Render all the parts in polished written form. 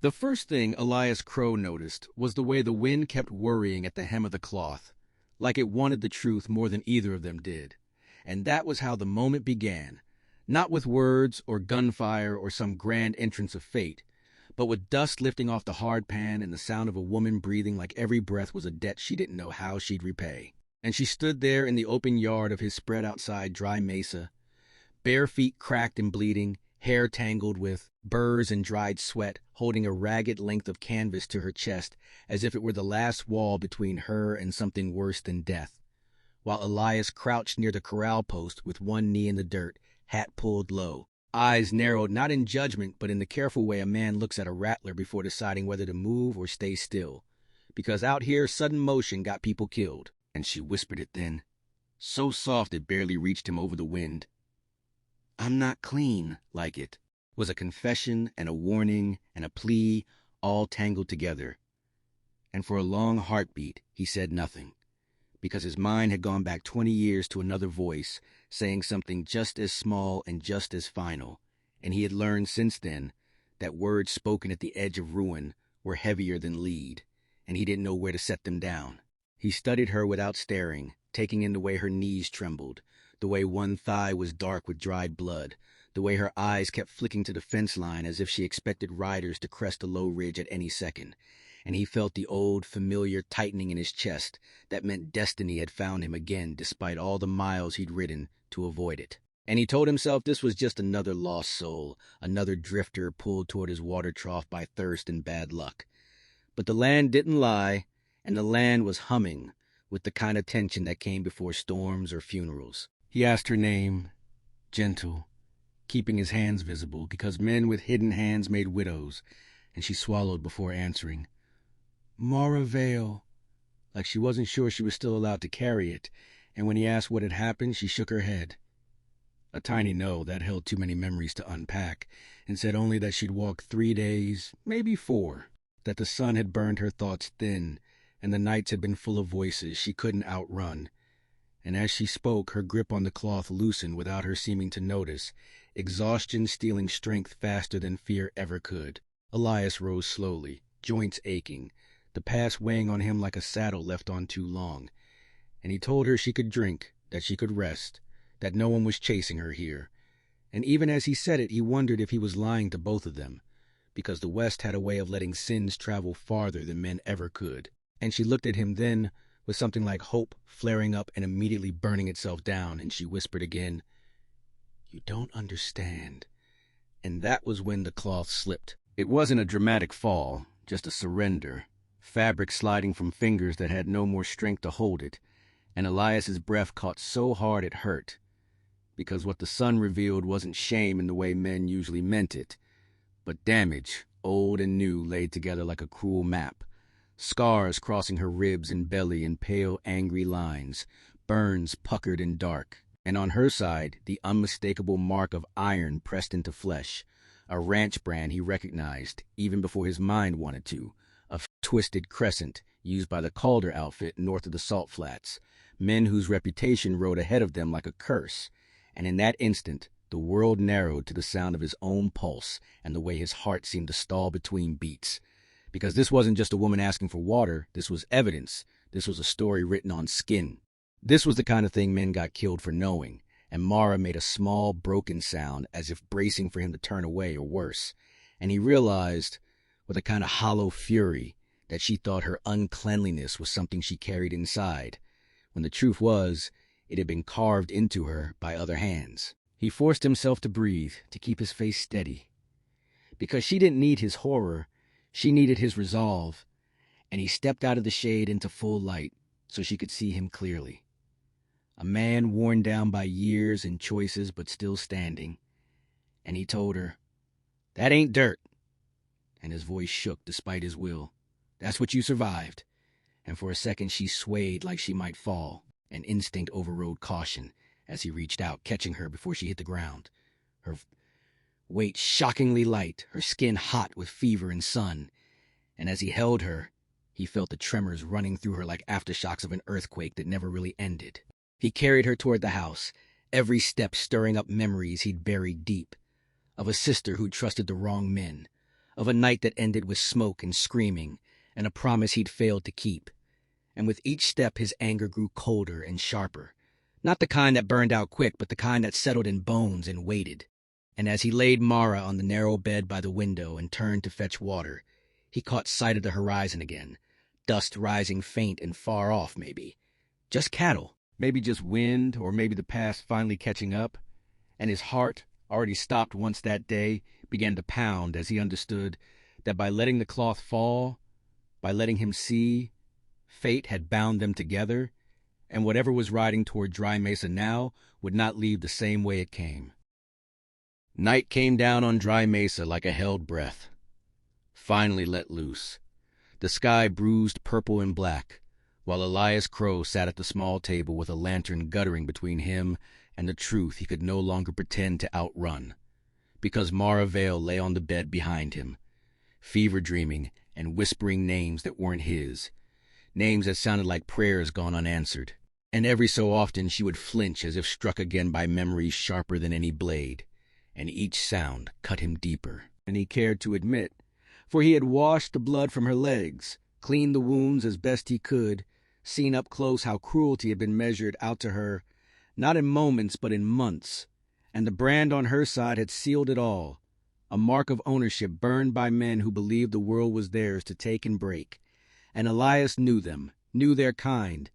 The first thing Elias Crow noticed was the way the wind kept worrying at the hem of the cloth, like it wanted the truth more than either of them did. And that was how the moment began, not with words or gunfire or some grand entrance of fate, but with dust lifting off the hard pan and the sound of a woman breathing like every breath was a debt she didn't know how she'd repay. And she stood there in the open yard of his spread-outside dry mesa, bare feet cracked and bleeding, hair tangled with burrs and dried sweat, holding a ragged length of canvas to her chest as if it were the last wall between her and something worse than death, while Elias crouched near the corral post with one knee in the dirt, hat pulled low, eyes narrowed not in judgment but in the careful way a man looks at a rattler before deciding whether to move or stay still. Because out here sudden motion got people killed. And she whispered it then, so soft it barely reached him over the wind. "I'm not clean like it," was a confession and a warning and a plea all tangled together. And for a long heartbeat he said nothing, because his mind had gone back 20 years to another voice saying something just as small and just as final, and he had learned since then that words spoken at the edge of ruin were heavier than lead, and he didn't know where to set them down. He studied her without staring, taking in the way her knees trembled, the way one thigh was dark with dried blood, the way her eyes kept flicking to the fence line as if she expected riders to crest a low ridge at any second. And he felt the old, familiar tightening in his chest that meant destiny had found him again despite all the miles he'd ridden to avoid it. And he told himself this was just another lost soul, another drifter pulled toward his water trough by thirst and bad luck. But the land didn't lie, and the land was humming with the kind of tension that came before storms or funerals. He asked her name, gentle, keeping his hands visible, because men with hidden hands made widows, and she swallowed before answering. "Mara Vale," like she wasn't sure she was still allowed to carry it, and when he asked what had happened, she shook her head. A tiny no that held too many memories to unpack, and said only that she'd walked 3 days, maybe 4, that the sun had burned her thoughts thin, and the nights had been full of voices she couldn't outrun. And as she spoke, her grip on the cloth loosened without her seeming to notice, exhaustion stealing strength faster than fear ever could. Elias rose slowly, joints aching, the past weighing on him like a saddle left on too long. And he told her she could drink, that she could rest, that no one was chasing her here. And even as he said it, he wondered if he was lying to both of them, because the West had a way of letting sins travel farther than men ever could. And she looked at him then with something like hope flaring up and immediately burning itself down, and she whispered again, "You don't understand." And that was when the cloth slipped. It wasn't a dramatic fall, just a surrender, fabric sliding from fingers that had no more strength to hold it, and Elias's breath caught so hard it hurt, because what the sun revealed wasn't shame in the way men usually meant it, but damage, old and new, laid together like a cruel map. Scars crossing her ribs and belly in pale, angry lines, burns puckered and dark, and on her side the unmistakable mark of iron pressed into flesh, a ranch brand he recognized even before his mind wanted to, a twisted crescent used by the Calder outfit north of the Salt Flats, men whose reputation rode ahead of them like a curse. And in that instant the world narrowed to the sound of his own pulse and the way his heart seemed to stall between beats. Because this wasn't just a woman asking for water, this was evidence. This was a story written on skin. This was the kind of thing men got killed for knowing, and Mara made a small, broken sound as if bracing for him to turn away or worse. And he realized, with a kind of hollow fury, that she thought her uncleanliness was something she carried inside, when the truth was, it had been carved into her by other hands. He forced himself to breathe, to keep his face steady. Because she didn't need his horror, she needed his resolve, and he stepped out of the shade into full light so she could see him clearly. A man worn down by years and choices but still standing. And he told her, "That ain't dirt." And his voice shook despite his will. "That's what you survived." And for a second she swayed like she might fall, and instinct overrode caution as he reached out, catching her before she hit the ground. Her weight shockingly light, her skin hot with fever and sun, and as he held her, he felt the tremors running through her like aftershocks of an earthquake that never really ended. He carried her toward the house, every step stirring up memories he'd buried deep, of a sister who'd trusted the wrong men, of a night that ended with smoke and screaming, and a promise he'd failed to keep. And with each step his anger grew colder and sharper. Not the kind that burned out quick, but the kind that settled in bones and waited. And as he laid Mara on the narrow bed by the window and turned to fetch water, he caught sight of the horizon again, dust rising faint and far off maybe. Just cattle, maybe just wind, or maybe the past finally catching up. And his heart, already stopped once that day, began to pound as he understood that by letting the cloth fall, by letting him see, fate had bound them together, and whatever was riding toward Dry Mesa now would not leave the same way it came. Night came down on Dry Mesa like a held breath, finally let loose. The sky bruised purple and black, while Elias Crow sat at the small table with a lantern guttering between him and the truth he could no longer pretend to outrun, because Mara Vale lay on the bed behind him, fever-dreaming and whispering names that weren't his, names that sounded like prayers gone unanswered. And every so often she would flinch as if struck again by memories sharper than any blade, and each sound cut him deeper than he cared to admit, for he had washed the blood from her legs, cleaned the wounds as best he could, seen up close how cruelty had been measured out to her, not in moments but in months, and the brand on her side had sealed it all, a mark of ownership burned by men who believed the world was theirs to take and break. And Elias knew them, knew their kind,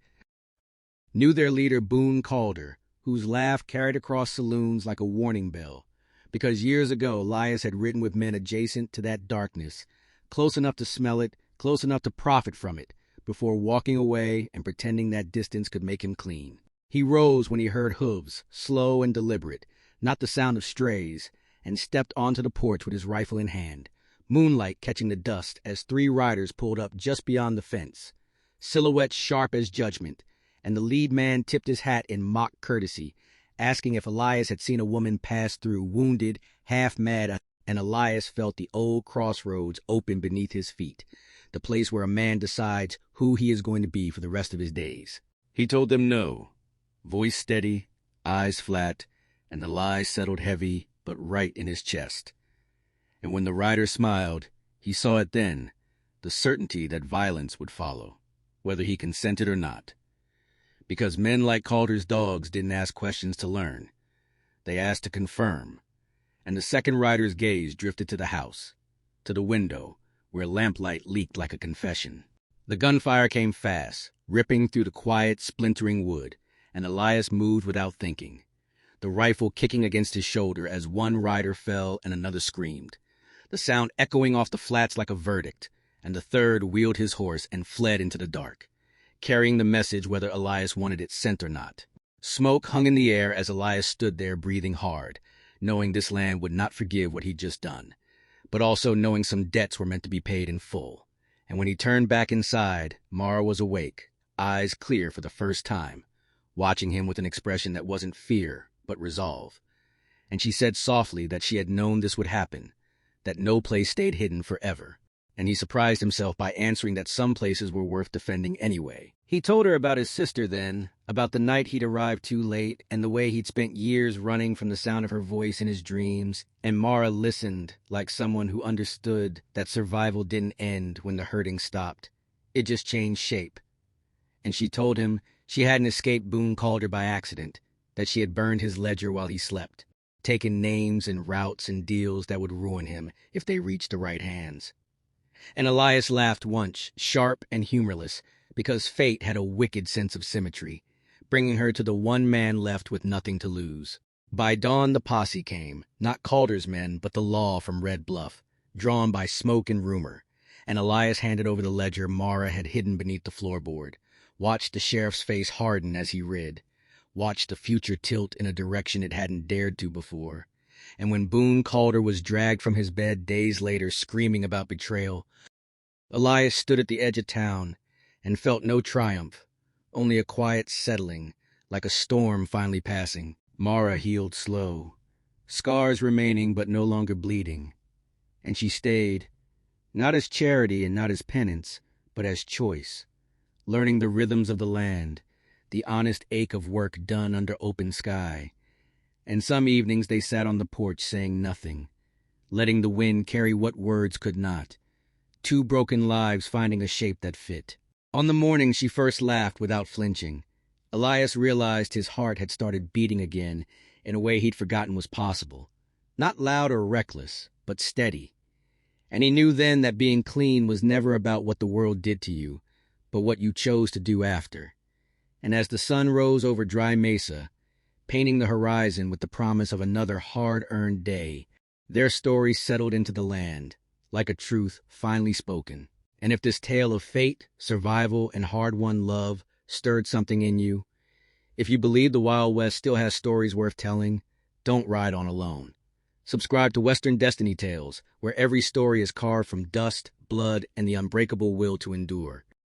knew their leader Boone Calder, whose laugh carried across saloons like a warning bell, because years ago Elias had ridden with men adjacent to that darkness, close enough to smell it, close enough to profit from it, before walking away and pretending that distance could make him clean. He rose when he heard hooves, slow and deliberate, not the sound of strays, and stepped onto the porch with his rifle in hand, moonlight catching the dust as 3 riders pulled up just beyond the fence, silhouettes sharp as judgment, and the lead man tipped his hat in mock courtesy, asking if Elias had seen a woman pass through, wounded, half-mad, and Elias felt the old crossroads open beneath his feet, the place where a man decides who he is going to be for the rest of his days. He told them no, voice steady, eyes flat, and the lie settled heavy but right in his chest. And when the rider smiled, he saw it then, the certainty that violence would follow, whether he consented or not. Because men like Calder's dogs didn't ask questions to learn. They asked to confirm. And the second rider's gaze drifted to the house, to the window, where lamplight leaked like a confession. The gunfire came fast, ripping through the quiet, splintering wood, and Elias moved without thinking, the rifle kicking against his shoulder as one rider fell and another screamed, the sound echoing off the flats like a verdict, and the third wheeled his horse and fled into the dark, carrying the message whether Elias wanted it sent or not. Smoke hung in the air as Elias stood there breathing hard, knowing this land would not forgive what he'd just done, but also knowing some debts were meant to be paid in full. And when he turned back inside, Mara was awake, eyes clear for the first time, watching him with an expression that wasn't fear, but resolve. And she said softly that she had known this would happen, that no place stayed hidden forever. And he surprised himself by answering that some places were worth defending anyway. He told her about his sister then, about the night he'd arrived too late, and the way he'd spent years running from the sound of her voice in his dreams, and Mara listened like someone who understood that survival didn't end when the hurting stopped. It just changed shape. And she told him she hadn't escaped Boone Calder by accident, that she had burned his ledger while he slept, taken names and routes and deals that would ruin him if they reached the right hands. And Elias laughed once, sharp and humorless, because fate had a wicked sense of symmetry, bringing her to the one man left with nothing to lose. By dawn the posse came, not Calder's men, but the law from Red Bluff, drawn by smoke and rumor, and Elias handed over the ledger Mara had hidden beneath the floorboard, watched the sheriff's face harden as he read, watched the future tilt in a direction it hadn't dared to before. And when Boone Calder was dragged from his bed days later screaming about betrayal, Elias stood at the edge of town and felt no triumph, only a quiet settling, like a storm finally passing. Mara healed slow, scars remaining but no longer bleeding, and she stayed, not as charity and not as penance, but as choice, learning the rhythms of the land, the honest ache of work done under open sky. And some evenings they sat on the porch saying nothing, letting the wind carry what words could not. Two broken lives finding a shape that fit. On the morning she first laughed without flinching, Elias realized his heart had started beating again in a way he'd forgotten was possible. Not loud or reckless, but steady. And he knew then that being clean was never about what the world did to you, but what you chose to do after. And as the sun rose over dry mesa, painting the horizon with the promise of another hard-earned day, their story settled into the land, like a truth finally spoken. And if this tale of fate, survival, and hard-won love stirred something in you, if you believe the Wild West still has stories worth telling, don't ride on alone. Subscribe to Western Destiny Tales, where every story is carved from dust, blood, and the unbreakable will to endure.